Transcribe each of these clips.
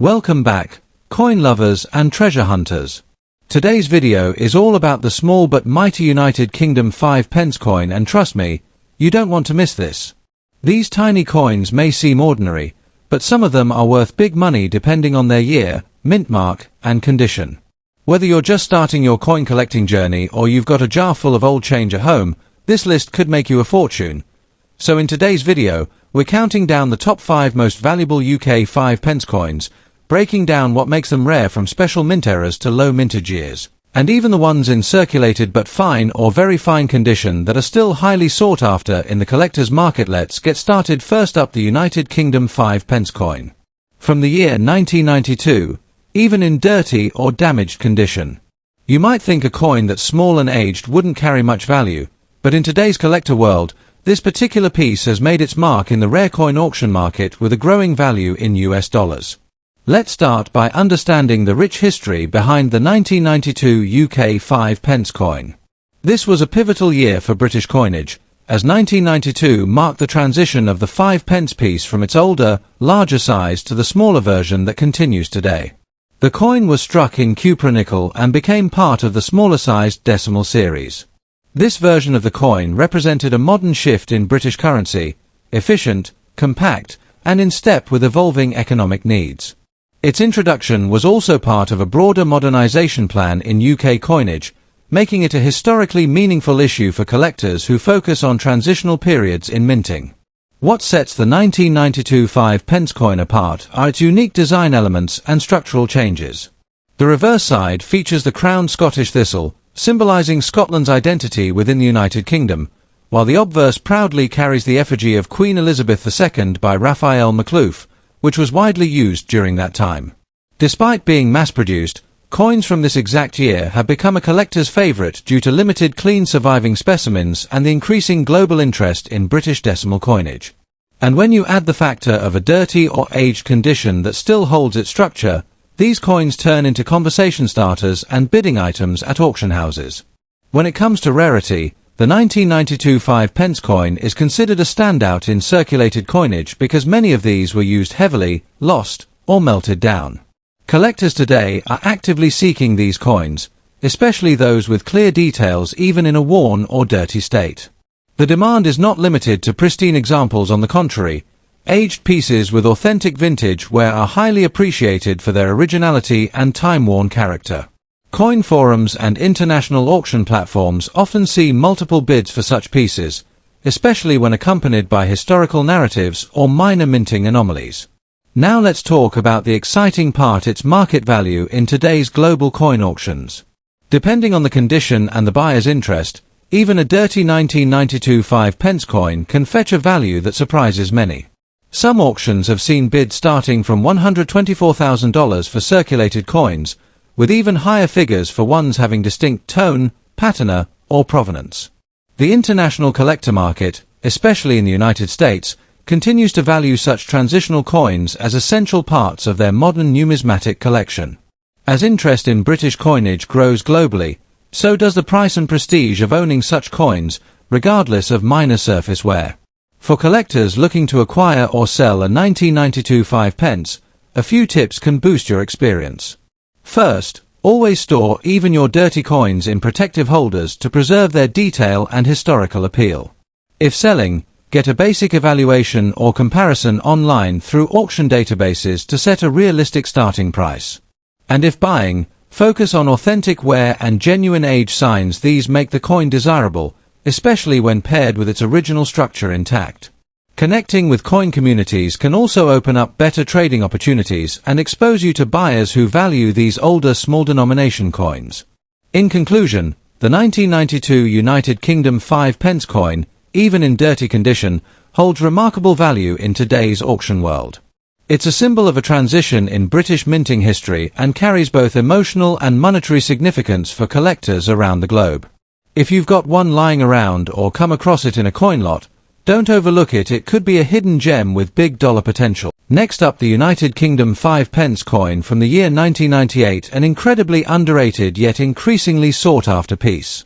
Welcome back, coin lovers and treasure hunters. Today's video is all about the small but mighty United Kingdom 5 pence coin, and trust me, you don't want to miss this. These tiny coins may seem ordinary, but some of them are worth big money depending on their year, mint mark, and condition. Whether you're just starting your coin collecting journey or you've got a jar full of old change at home, this list could make you a fortune. So in today's video, we're counting down the top 5 most valuable UK 5 pence coins, breaking down what makes them rare from special mint eras to low mintage years, and even the ones in circulated but fine or very fine condition that are still highly sought after in the collector's market. Let's get started. First up, the United Kingdom 5 pence coin. From the year 1992, even in dirty or damaged condition. You might think a coin that's small and aged wouldn't carry much value, but in today's collector world, this particular piece has made its mark in the rare coin auction market with a growing value in US dollars. Let's start by understanding the rich history behind the 1992 UK 5 pence coin. This was a pivotal year for British coinage, as 1992 marked the transition of the 5 pence piece from its older, larger size to the smaller version that continues today. The coin was struck in cupronickel and became part of the smaller-sized decimal series. This version of the coin represented a modern shift in British currency, efficient, compact, and in step with evolving economic needs. Its introduction was also part of a broader modernization plan in UK coinage, making it a historically meaningful issue for collectors who focus on transitional periods in minting. What sets the 1992 5 pence coin apart are its unique design elements and structural changes. The reverse side features the crowned Scottish thistle, symbolizing Scotland's identity within the United Kingdom, while the obverse proudly carries the effigy of Queen Elizabeth II by Raphael Makhlouf, which was widely used during that time. Despite being mass-produced, coins from this exact year have become a collector's favorite due to limited clean surviving specimens and the increasing global interest in British decimal coinage. And when you add the factor of a dirty or aged condition that still holds its structure, these coins turn into conversation starters and bidding items at auction houses. When it comes to rarity, the 1992 5 pence coin is considered a standout in circulated coinage because many of these were used heavily, lost, or melted down. Collectors today are actively seeking these coins, especially those with clear details even in a worn or dirty state. The demand is not limited to pristine examples. On the contrary, aged pieces with authentic vintage wear are highly appreciated for their originality and time-worn character. Coin forums and international auction platforms often see multiple bids for such pieces, especially when accompanied by historical narratives or minor minting anomalies. Now let's talk about the exciting part: its market value in today's global coin auctions. Depending on the condition and the buyer's interest, even a dirty 1992 5 pence coin can fetch a value that surprises many. Some auctions have seen bids starting from $124,000 for circulated coins, with even higher figures for ones having distinct tone, patina, or provenance. The international collector market, especially in the United States, continues to value such transitional coins as essential parts of their modern numismatic collection. As interest in British coinage grows globally, so does the price and prestige of owning such coins, regardless of minor surface wear. For collectors looking to acquire or sell a 1992 5 pence, a few tips can boost your experience. First, always store even your dirty coins in protective holders to preserve their detail and historical appeal. If selling, get a basic evaluation or comparison online through auction databases to set a realistic starting price. And if buying, focus on authentic wear and genuine age signs. These make the coin desirable, especially when paired with its original structure intact. Connecting with coin communities can also open up better trading opportunities and expose you to buyers who value these older small denomination coins. In conclusion, the 1992 United Kingdom 5 pence coin, even in dirty condition, holds remarkable value in today's auction world. It's a symbol of a transition in British minting history and carries both emotional and monetary significance for collectors around the globe. If you've got one lying around or come across it in a coin lot, don't overlook it. It could be a hidden gem with big dollar potential. Next up, the United Kingdom 5 pence coin from the year 1998, an incredibly underrated yet increasingly sought-after piece.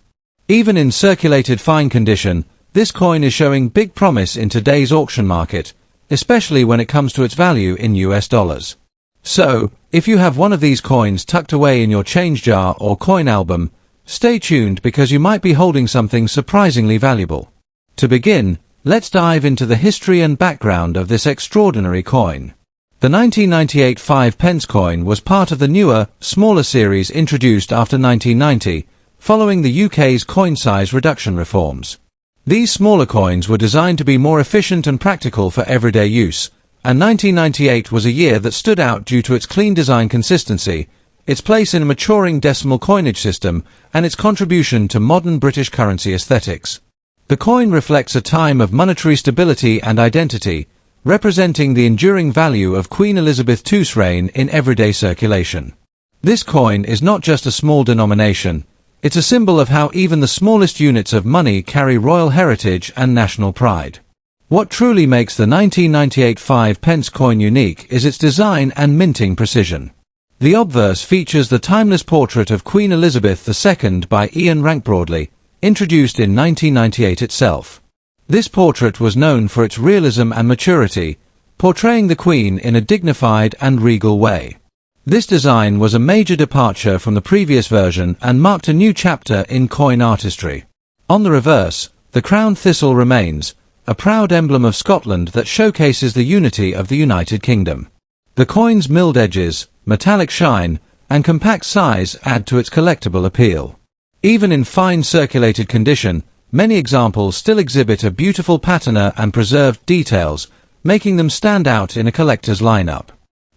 Even in circulated fine condition, this coin is showing big promise in today's auction market, especially when it comes to its value in US dollars. So, if you have one of these coins tucked away in your change jar or coin album, stay tuned because you might be holding something surprisingly valuable. To begin, let's dive into the history and background of this extraordinary coin. The 1998 5p coin was part of the newer, smaller series introduced after 1990, following the UK's coin size reduction reforms. These smaller coins were designed to be more efficient and practical for everyday use, and 1998 was a year that stood out due to its clean design consistency, its place in a maturing decimal coinage system, and its contribution to modern British currency aesthetics. The coin reflects a time of monetary stability and identity, representing the enduring value of Queen Elizabeth II's reign in everyday circulation. This coin is not just a small denomination, it's a symbol of how even the smallest units of money carry royal heritage and national pride. What truly makes the 1998 5p coin unique is its design and minting precision. The obverse features the timeless portrait of Queen Elizabeth II by Ian Rank Broadley, introduced in 1998 itself. This portrait was known for its realism and maturity, portraying the Queen in a dignified and regal way. This design was a major departure from the previous version and marked a new chapter in coin artistry. On the reverse, the crown thistle remains, a proud emblem of Scotland that showcases the unity of the United Kingdom. The coin's milled edges, metallic shine, and compact size add to its collectible appeal. Even in fine circulated condition, many examples still exhibit a beautiful patina and preserved details, making them stand out in a collector's lineup.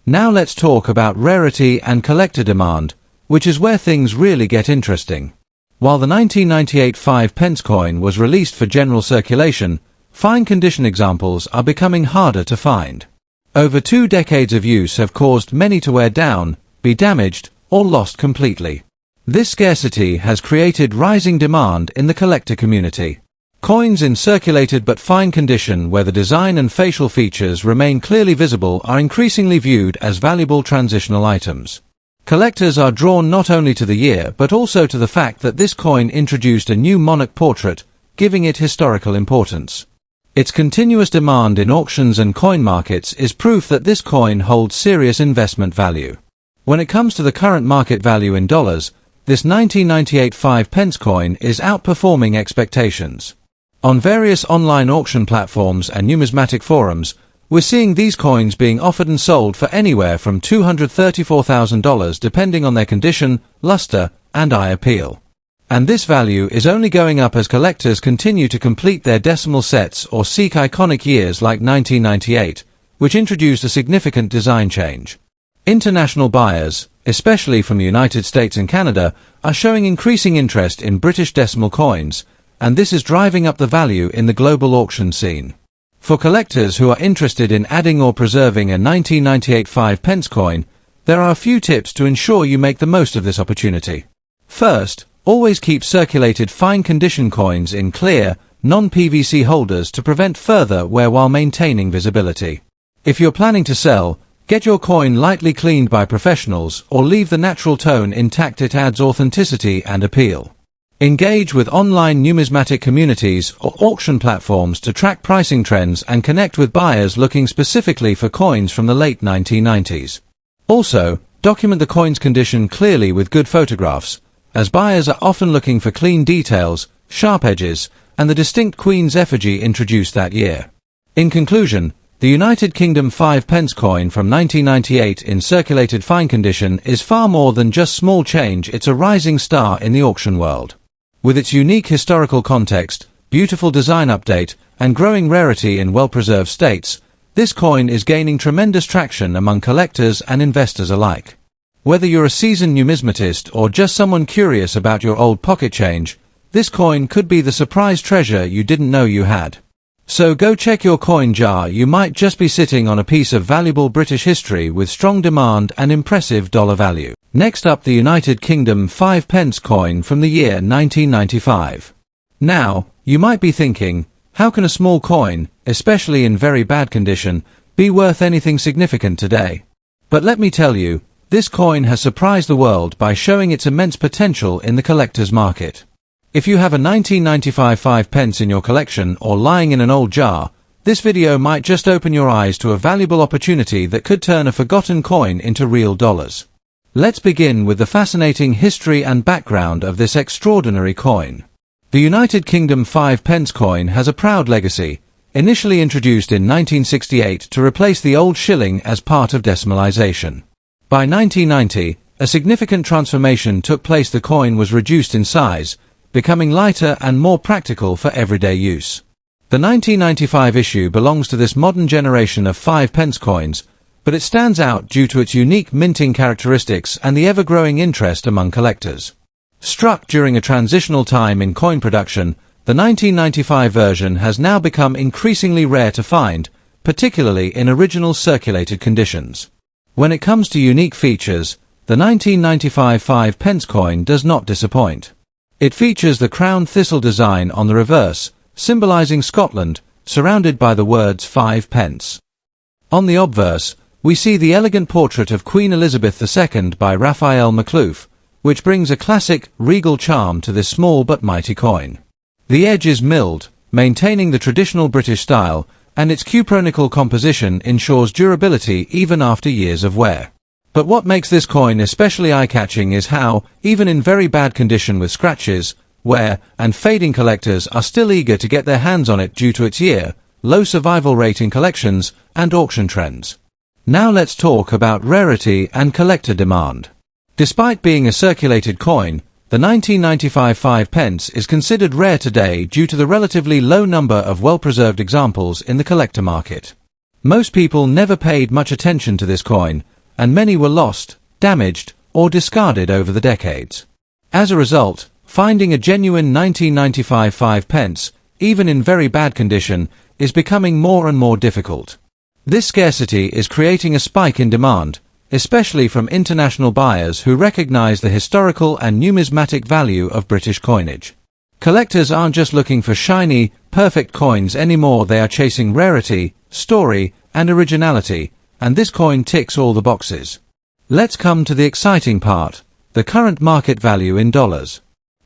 Now let's talk about rarity and collector demand, which is where things really get interesting. While the 1998 5p coin was released for general circulation, fine condition examples are becoming harder to find. Over 2 decades of use have caused many to wear down, be damaged, or lost completely. This scarcity has created rising demand in the collector community. Coins in circulated but fine condition where the design and facial features remain clearly visible are increasingly viewed as valuable transitional items. Collectors are drawn not only to the year but also to the fact that this coin introduced a new monarch portrait, giving it historical importance. Its continuous demand in auctions and coin markets is proof that this coin holds serious investment value. When it comes to the current market value in dollars, this 1998 5p coin is outperforming expectations. On various online auction platforms and numismatic forums, we're seeing these coins being offered and sold for anywhere from $234,000 depending on their condition, luster, and eye appeal. And this value is only going up as collectors continue to complete their decimal sets or seek iconic years like 1998, which introduced a significant design change. International buyers, especially from the United States and Canada, are showing increasing interest in British decimal coins, and this is driving up the value in the global auction scene. For collectors who are interested in adding or preserving a 1998 5p coin, there are a few tips to ensure you make the most of this opportunity. First, always keep circulated fine condition coins in clear, non-PVC holders to prevent further wear while maintaining visibility. If you're planning to sell, get your coin lightly cleaned by professionals or leave the natural tone intact. It adds authenticity and appeal. Engage with online numismatic communities or auction platforms to track pricing trends and connect with buyers looking specifically for coins from the late 1990s. Also, document the coin's condition clearly with good photographs, as buyers are often looking for clean details, sharp edges, and the distinct Queen's effigy introduced that year. In conclusion, the United Kingdom 5p coin from 1998 in circulated fine condition is far more than just small change. It's a rising star in the auction world. With its unique historical context, beautiful design update, and growing rarity in well-preserved states, this coin is gaining tremendous traction among collectors and investors alike. Whether you're a seasoned numismatist or just someone curious about your old pocket change, this coin could be the surprise treasure you didn't know you had. So go check your coin jar. You might just be sitting on a piece of valuable British history with strong demand and impressive dollar value. Next up, the United Kingdom 5p coin from the year 1995. Now, you might be thinking, how can a small coin, especially in very bad condition, be worth anything significant today? But let me tell you, this coin has surprised the world by showing its immense potential in the collector's market. If you have a 1995 5p in your collection or lying in an old jar, This video might just open your eyes to a valuable opportunity that could turn a forgotten coin into real dollars. Let's begin with the fascinating history and background of this extraordinary coin. The United Kingdom 5 pence coin has a proud legacy, initially introduced in 1968 to replace the old shilling as part of decimalisation. By 1990, a significant transformation took place. The coin was reduced in size, becoming lighter and more practical for everyday use. The 1995 issue belongs to this modern generation of 5 pence coins, but it stands out due to its unique minting characteristics and the ever-growing interest among collectors. Struck during a transitional time in coin production, the 1995 version has now become increasingly rare to find, particularly in original circulated conditions. When it comes to unique features, the 1995 5 pence coin does not disappoint. It features the crown thistle design on the reverse, symbolizing Scotland, surrounded by the words 5 pence. On the obverse, we see the elegant portrait of Queen Elizabeth II by Raphael McLoof, which brings a classic, regal charm to this small but mighty coin. The edge is milled, maintaining the traditional British style, and its cupronickel composition ensures durability even after years of wear. But what makes this coin especially eye-catching is how, even in very bad condition with scratches, wear, and fading, collectors are still eager to get their hands on it due to its low survival rate in collections and auction trends. Now let's talk about rarity and collector demand. Despite being a circulated coin, the 1995 5 pence is considered rare today due to the relatively low number of well-preserved examples in the collector market. Most people never paid much attention to this coin, and many were lost, damaged, or discarded over the decades. As a result, finding a genuine 1995 5 pence, even in very bad condition, is becoming more and more difficult. This scarcity is creating a spike in demand, especially from international buyers who recognize the historical and numismatic value of British coinage. Collectors aren't just looking for shiny, perfect coins anymore. They are chasing rarity, story, and originality, and this coin ticks all the boxes. Let's come to the exciting part, the current market value in dollars.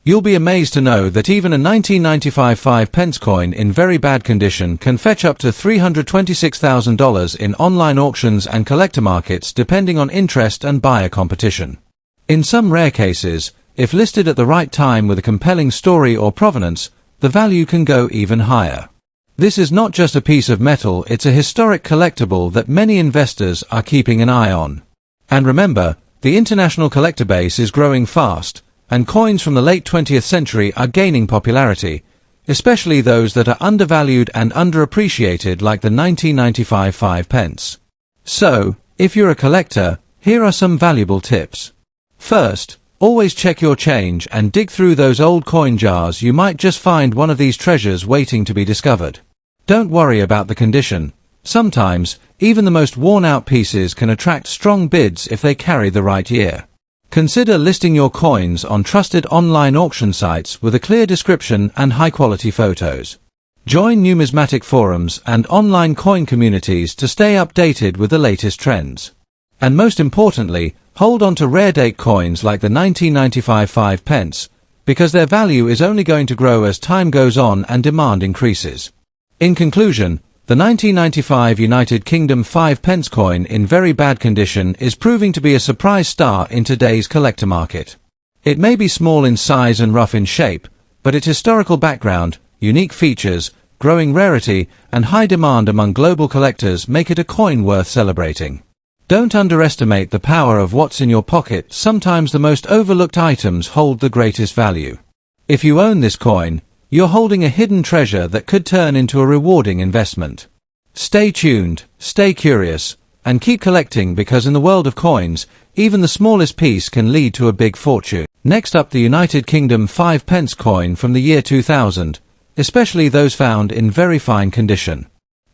You'll be amazed to know that even a 1995 5 pence coin in very bad condition can fetch up to $326,000 in online auctions and collector markets, depending on interest and buyer competition. In some rare cases, if listed at the right time with a compelling story or provenance, the value can go even higher. This is not just a piece of metal, it's a historic collectible that many investors are keeping an eye on. And remember, the international collector base is growing fast, and coins from the late 20th century are gaining popularity, especially those that are undervalued and underappreciated like the 1995 5 pence. So, if you're a collector, here are some valuable tips. First, always check your change and dig through those old coin jars. You might just find one of these treasures waiting to be discovered. Don't worry about the condition. Sometimes, even the most worn-out pieces can attract strong bids if they carry the right year. Consider listing your coins on trusted online auction sites with a clear description and high-quality photos. Join numismatic forums and online coin communities to stay updated with the latest trends. And most importantly, hold on to rare date coins like the 1995 5 pence, because their value is only going to grow as time goes on and demand increases. In conclusion, the 1995 United Kingdom 5 pence coin in very bad condition is proving to be a surprise star in today's collector market. It may be small in size and rough in shape, but its historical background, unique features, growing rarity, and high demand among global collectors make it a coin worth celebrating. Don't underestimate the power of what's in your pocket. Sometimes the most overlooked items hold the greatest value. If you own this coin, you're holding a hidden treasure that could turn into a rewarding investment. Stay tuned, stay curious, and keep collecting, because in the world of coins, even the smallest piece can lead to a big fortune. Next up, the United Kingdom 5 pence coin from the year 2000, especially those found in very fine condition.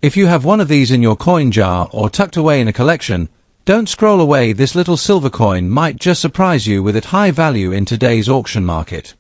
If you have one of these in your coin jar or tucked away in a collection, don't scroll away. This little silver coin might just surprise you with its high value in today's auction market.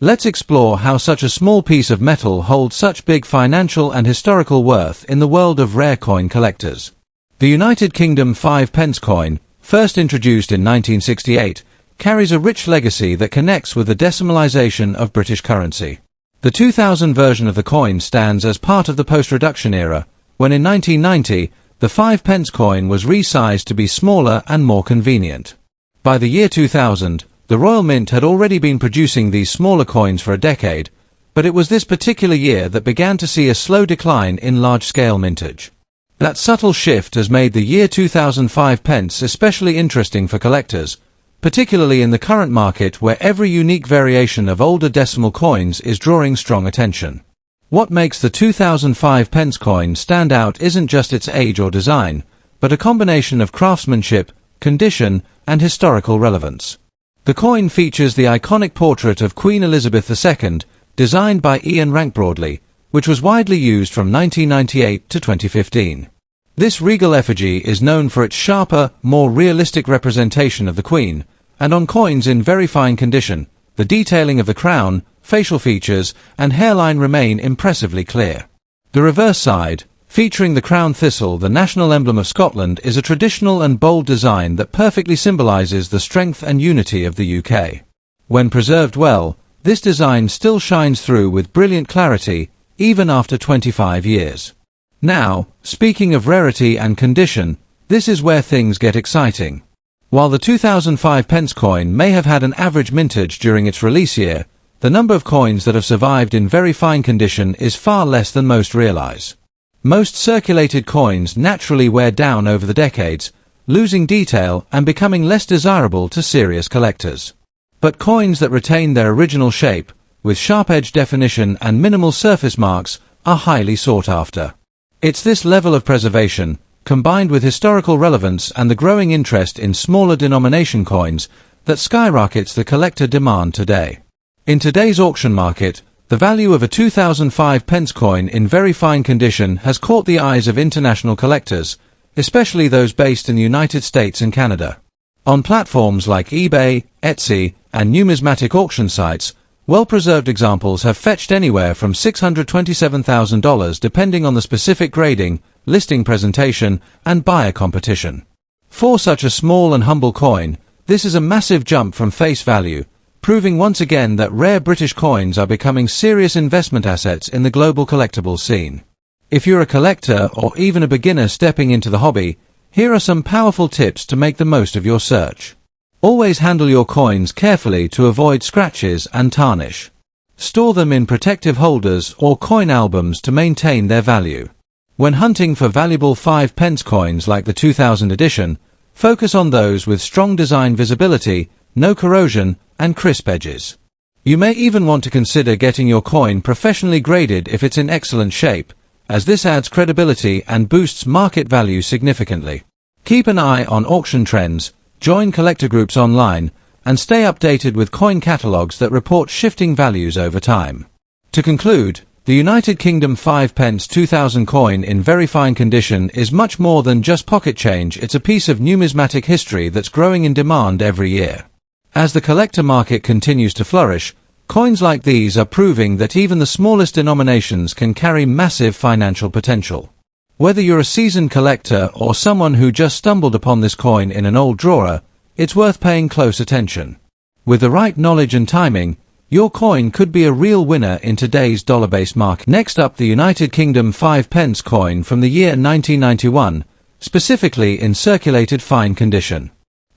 Let's explore how such a small piece of metal holds such big financial and historical worth in the world of rare coin collectors. The United Kingdom 5 pence coin, first introduced in 1968, carries a rich legacy that connects with the decimalisation of British currency. The 2000 version of the coin stands as part of the post-reduction era, when in 1990, the 5 pence coin was resized to be smaller and more convenient. By the year 2000, the Royal Mint had already been producing these smaller coins for a decade, but it was this particular year that began to see a slow decline in large-scale mintage. That subtle shift has made the year 2005 pence especially interesting for collectors, particularly in the current market where every unique variation of older decimal coins is drawing strong attention. What makes the 2005 pence coin stand out isn't just its age or design, but a combination of craftsmanship, condition, and historical relevance. The coin features the iconic portrait of Queen Elizabeth II, designed by Ian Rank Broadley, which was widely used from 1998 to 2015. This regal effigy is known for its sharper, more realistic representation of the Queen, and on coins in very fine condition, the detailing of the crown, facial features, and hairline remain impressively clear. The reverse side, featuring the crown thistle, the national emblem of Scotland, is a traditional and bold design that perfectly symbolises the strength and unity of the UK. When preserved well, this design still shines through with brilliant clarity, even after 25 years. Now, speaking of rarity and condition, this is where things get exciting. While the 2005 pence coin may have had an average mintage during its release year, the number of coins that have survived in very fine condition is far less than most realise. Most circulated coins naturally wear down over the decades, losing detail and becoming less desirable to serious collectors. But coins that retain their original shape, with sharp edge definition and minimal surface marks, are highly sought after. It's this level of preservation, combined with historical relevance and the growing interest in smaller denomination coins, that skyrockets the collector demand today. In today's auction market, the value of a 2005 pence coin in very fine condition has caught the eyes of international collectors, especially those based in the United States and Canada. On platforms like eBay, Etsy, and numismatic auction sites, well-preserved examples have fetched anywhere from $627,000 depending on the specific grading, listing presentation, and buyer competition. For such a small and humble coin, this is a massive jump from face value, proving once again that rare British coins are becoming serious investment assets in the global collectibles scene. If you're a collector or even a beginner stepping into the hobby, here are some powerful tips to make the most of your search. Always handle your coins carefully to avoid scratches and tarnish. Store them in protective holders or coin albums to maintain their value. When hunting for valuable 5 pence coins like the 2000 edition, focus on those with strong design visibility, no corrosion, and crisp edges. You may even want to consider getting your coin professionally graded if it's in excellent shape, as this adds credibility and boosts market value significantly. Keep an eye on auction trends, join collector groups online, and stay updated with coin catalogues that report shifting values over time. To conclude, the United Kingdom 5 pence 2000 coin in very fine condition is much more than just pocket change. It's a piece of numismatic history that's growing in demand every year. As the collector market continues to flourish, coins like these are proving that even the smallest denominations can carry massive financial potential. Whether you're a seasoned collector or someone who just stumbled upon this coin in an old drawer, it's worth paying close attention. With the right knowledge and timing, your coin could be a real winner in today's dollar-based market. Next up, the United Kingdom 5 pence coin from the year 1991, specifically in circulated fine condition.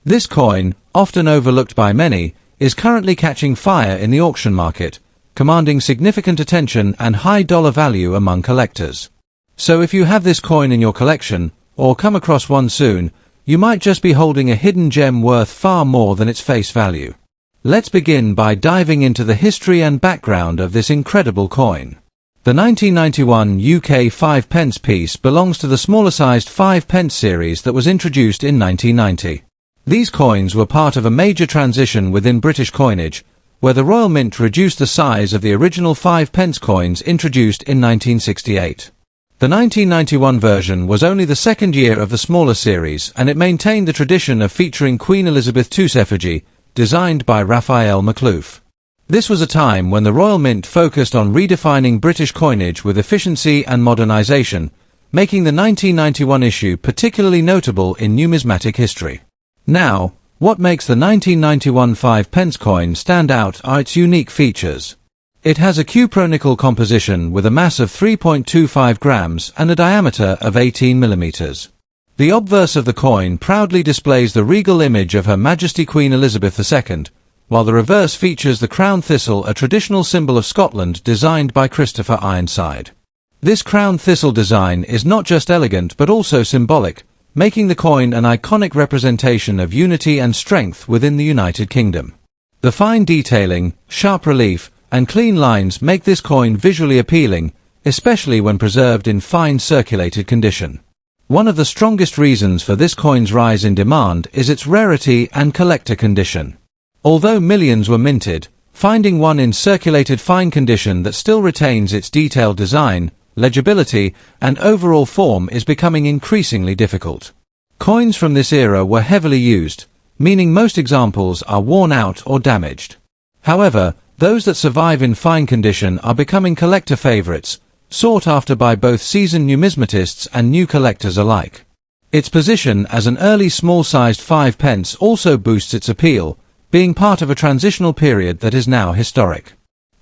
This coin, often overlooked by many, is currently catching fire in the auction market, commanding significant attention and high dollar value among collectors. So if you have this coin in your collection, or come across one soon, you might just be holding a hidden gem worth far more than its face value. Let's begin by diving into the history and background of this incredible coin. The 1991 UK 5 pence piece belongs to the smaller-sized 5 pence series that was introduced in 1990. These coins were part of a major transition within British coinage, where the Royal Mint reduced the size of the original 5 pence coins introduced in 1968. The 1991 version was only the second year of the smaller series, and it maintained the tradition of featuring Queen Elizabeth II's effigy, designed by Raphael Maklouf. This was a time when the Royal Mint focused on redefining British coinage with efficiency and modernization, making the 1991 issue particularly notable in numismatic history. Now, what makes the 1991 5 pence coin stand out are its unique features. It has a cupronickel composition with a mass of 3.25 grams and a diameter of 18 millimeters. The obverse of the coin proudly displays the regal image of Her Majesty Queen Elizabeth II, while the reverse features the crown thistle, a traditional symbol of Scotland designed by Christopher Ironside. This crown thistle design is not just elegant but also symbolic, making the coin an iconic representation of unity and strength within the United Kingdom. The fine detailing, sharp relief, and clean lines make this coin visually appealing, especially when preserved in fine circulated condition. One of the strongest reasons for this coin's rise in demand is its rarity and collector condition. Although millions were minted, finding one in circulated fine condition that still retains its detailed design, legibility, and overall form is becoming increasingly difficult. Coins from this era were heavily used, meaning most examples are worn out or damaged. However, those that survive in fine condition are becoming collector favorites, sought after by both seasoned numismatists and new collectors alike. Its position as an early small-sized 5 pence also boosts its appeal, being part of a transitional period that is now historic.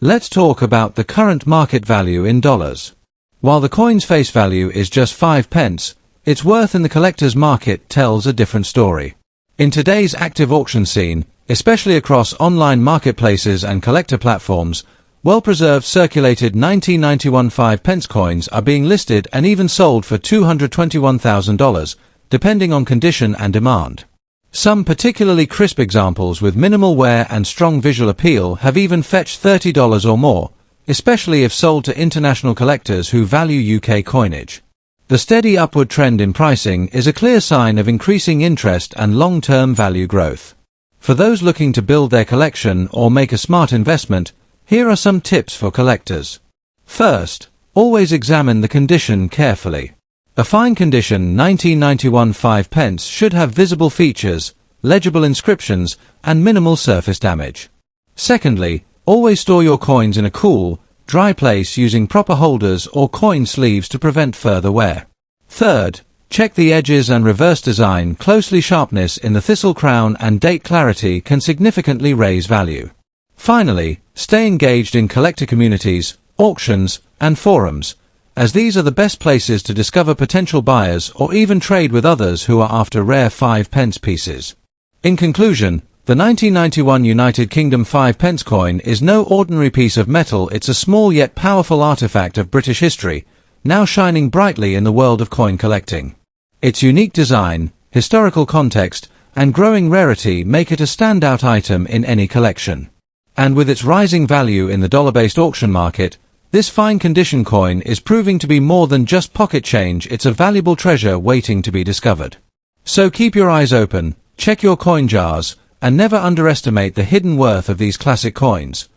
Let's talk about the current market value in dollars. While the coin's face value is just 5 pence, its worth in the collector's market tells a different story. In today's active auction scene, especially across online marketplaces and collector platforms, well-preserved circulated 1991 5 pence coins are being listed and even sold for $221,000, depending on condition and demand. Some particularly crisp examples with minimal wear and strong visual appeal have even fetched $30 or more, especially if sold to international collectors who value UK coinage. The steady upward trend in pricing is a clear sign of increasing interest and long-term value growth. For those looking to build their collection or make a smart investment, here are some tips for collectors. First, always examine the condition carefully. A fine condition 1991 5 pence should have visible features, legible inscriptions, and minimal surface damage. Secondly, always store your coins in a cool, dry place using proper holders or coin sleeves to prevent further wear. Third, check the edges and reverse design closely. Sharpness in the thistle crown and date clarity can significantly raise value. Finally, stay engaged in collector communities, auctions, and forums, as these are the best places to discover potential buyers or even trade with others who are after rare 5 pence pieces. In conclusion, the 1991 United Kingdom 5 pence coin is no ordinary piece of metal. It's a small yet powerful artifact of British history, now shining brightly in the world of coin collecting. Its unique design, historical context, and growing rarity make it a standout item in any collection. And with its rising value in the dollar-based auction market, this fine condition coin is proving to be more than just pocket change. It's a valuable treasure waiting to be discovered. So keep your eyes open, check your coin jars, and never underestimate the hidden worth of these classic coins.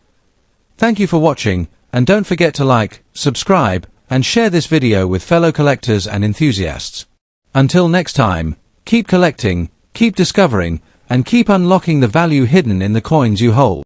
Thank you for watching, and don't forget to like, subscribe, and share this video with fellow collectors and enthusiasts. Until next time, keep collecting, keep discovering, and keep unlocking the value hidden in the coins you hold.